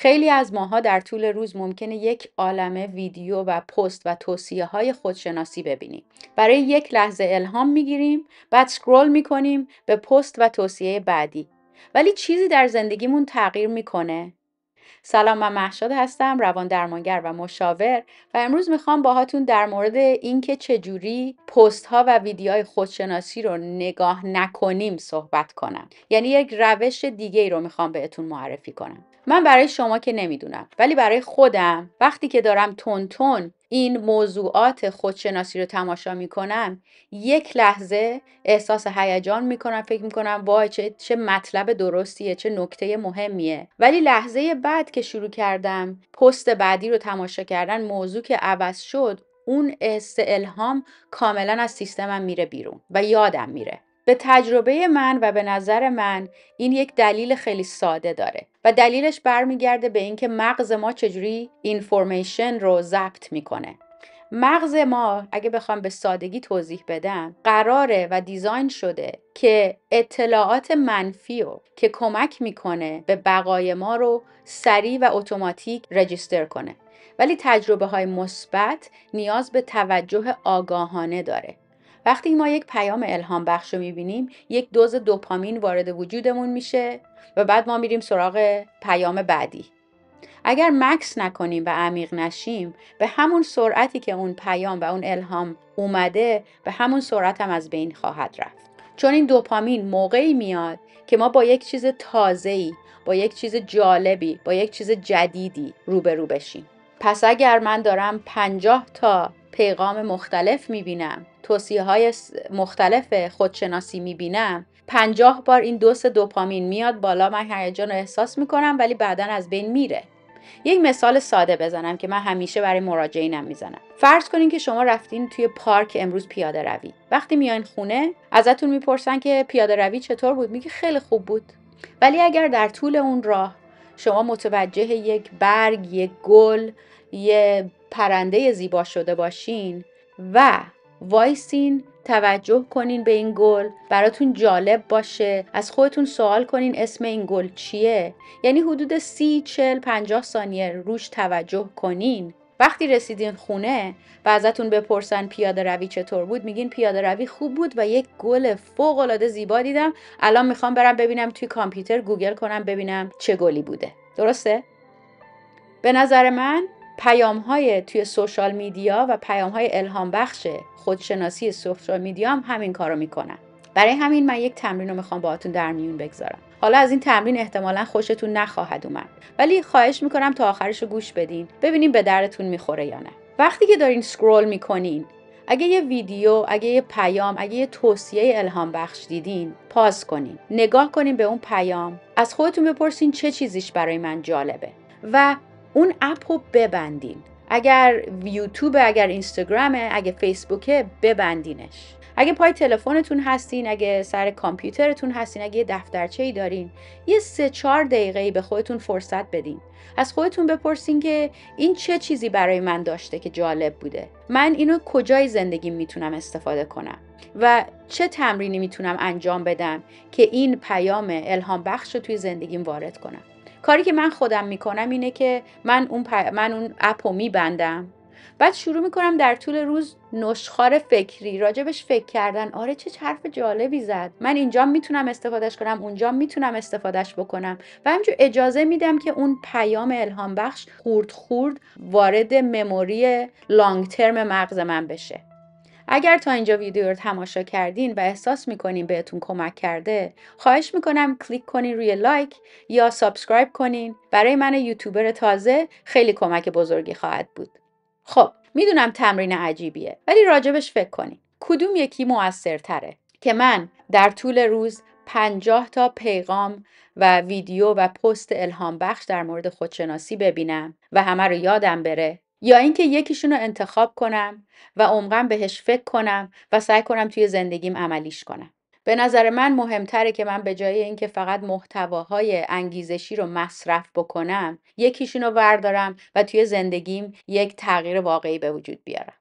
خیلی از ماها در طول روز ممکنه یک عالمه ویدیو و پست و توصیه‌های خودشناسی ببینیم. برای یک لحظه الهام میگیریم، بعد سکرول میکنیم به پست و توصیه بعدی. ولی چیزی در زندگیمون تغییر میکنه؟ سلام، من مهشاد هستم، روان درمانگر و مشاور، و امروز میخوام باهاتون در مورد اینکه چجوری پست ها و ویدیوهای خودشناسی رو نگاه نکنیم صحبت کنم. یعنی یک روش دیگه رو میخوام بهتون معرفی کنم. من برای شما که نمیدونم، ولی برای خودم وقتی که دارم تون این موضوعات خودشناسی رو تماشا میکنم، یک لحظه احساس هیجان میکنم، فکر میکنم وای چه مطلب درستیه، چه نکته مهمیه. ولی لحظه بعد که شروع کردم پست بعدی رو تماشا کردن، موضوع که عوض شد، اون الهام کاملا از سیستمم میره بیرون و یادم میره. به تجربه من و به نظر من این یک دلیل خیلی ساده داره و دلیلش برمیگرده به اینکه مغز ما چجوری اینفورمیشن رو ضبط میکنه. مغز ما، اگه بخوام به سادگی توضیح بدم، قراره و دیزاین شده که اطلاعات منفی رو که کمک میکنه به بقای ما رو سریع و اتوماتیک رجیستر کنه. ولی تجربه های مثبت نیاز به توجه آگاهانه داره. وقتی ما یک پیام الهام بخش رو میبینیم، یک دوز دوپامین وارد وجودمون میشه و بعد ما میریم سراغ پیام بعدی. اگر مکث نکنیم و عمیق نشیم، به همون سرعتی که اون پیام و اون الهام اومده، به همون سرعت هم از بین خواهد رفت. چون این دوپامین موقعی میاد که ما با یک چیز تازه‌ای، با یک چیز جالبی، با یک چیز جدیدی روبرو بشیم. پس اگر من دارم 50 تا پیغام مختلف میبینم، توصیه‌های مختلف خودشناسی میبینم، 50 بار این دوز دوپامین میاد بالا، من هیجان رو احساس میکنم، ولی بعداً از بین میره. یک مثال ساده بزنم که من همیشه برای مراجعینم میزنم. فرض کنین که شما رفتین توی پارک امروز پیاده روی. وقتی میایین خونه ازتون میپرسن که پیاده روی چطور بود، میگی خیلی خوب بود. ولی اگر در طول اون راه شما متوجه یک برگ، یک گل، یک پرنده زیبا شده باشین و وایسین توجه کنین به این گل، براتون جالب باشه، از خودتون سوال کنین اسم این گل چیه، یعنی حدود 30 40 50 ثانیه روش توجه کنین. وقتی رسیدین خونه و ازتون بپرسن پیاده روی چطور بود، میگین پیاده روی خوب بود و یک گل فوق العاده زیبا دیدم، الان میخوام برم ببینم توی کامپیوتر گوگل کنم ببینم چه گلی بوده. درسته؟ به نظر من پیام‌های توی سوشال میدیا و پیام‌های الهام بخش خودشناسی سوشال میدیا هم همین کارو میکنن. برای همین من یک تمرین رو میخوام باهاتون در میون بگذارم. حالا از این تمرین احتمالاً خوشتون نخواهد اومد، ولی خواهش میکنم تا آخرش رو گوش بدین، ببینین به دردتون میخوره یا نه. وقتی که دارین سکرول میکنین، اگه یه ویدیو، اگه یه پیام، اگه یه توصیه الهام بخش دیدین، پاز کنین، نگاه کنین به اون پیام، از خودتون بپرسین چه چیزیش برای من جالبه و اون اپ رو ببندین. اگر یوتیوب، اگر اینستاگرامه، اگه فیسبوکه، ببندینش. اگه پای تلفنتون هستین، اگه سر کامپیوترتون هستین، اگه یه دفترچه‌ای دارین، یه 3-4 دقیقه‌ای به خودتون فرصت بدین. از خودتون بپرسین که این چه چیزی برای من داشته که جالب بوده. من اینو کجای زندگیم میتونم استفاده کنم و چه تمرینی میتونم انجام بدم که این پیام الهام بخش رو توی زندگیم وارد کنم. کاری که من خودم میکنم اینه که من اون اپو میبندم، بعد شروع میکنم در طول روز نشخوار فکری راجبش فکر کردن. آره چه حرف جالبی زد، من اینجا میتونم استفادهش کنم، اونجا میتونم استفادهش بکنم، و همینجور اجازه میدم که اون پیام الهام بخش خورد خورد وارد مموری لانگ ترم مغز من بشه. اگر تا اینجا ویدیو رو تماشا کردین و احساس میکنین بهتون کمک کرده، خواهش میکنم کلیک کنین روی لایک یا سابسکرایب کنین. برای من یوتیوبر تازه خیلی کمک بزرگی خواهد بود. خب میدونم تمرین عجیبیه، ولی راجبش فکر کنین. کدوم یکی مؤثرتره که من در طول روز 50 تا پیغام و ویدیو و پست الهام بخش در مورد خودشناسی ببینم و همه رو یادم بره، یا اینکه یکیشون رو انتخاب کنم و عمقاً بهش فکر کنم و سعی کنم توی زندگیم عملیش کنم. به نظر من مهمتره که من به جای اینکه فقط محتواهای انگیزشی رو مصرف بکنم، یکیشون رو بردارم و توی زندگیم یک تغییر واقعی به وجود بیارم.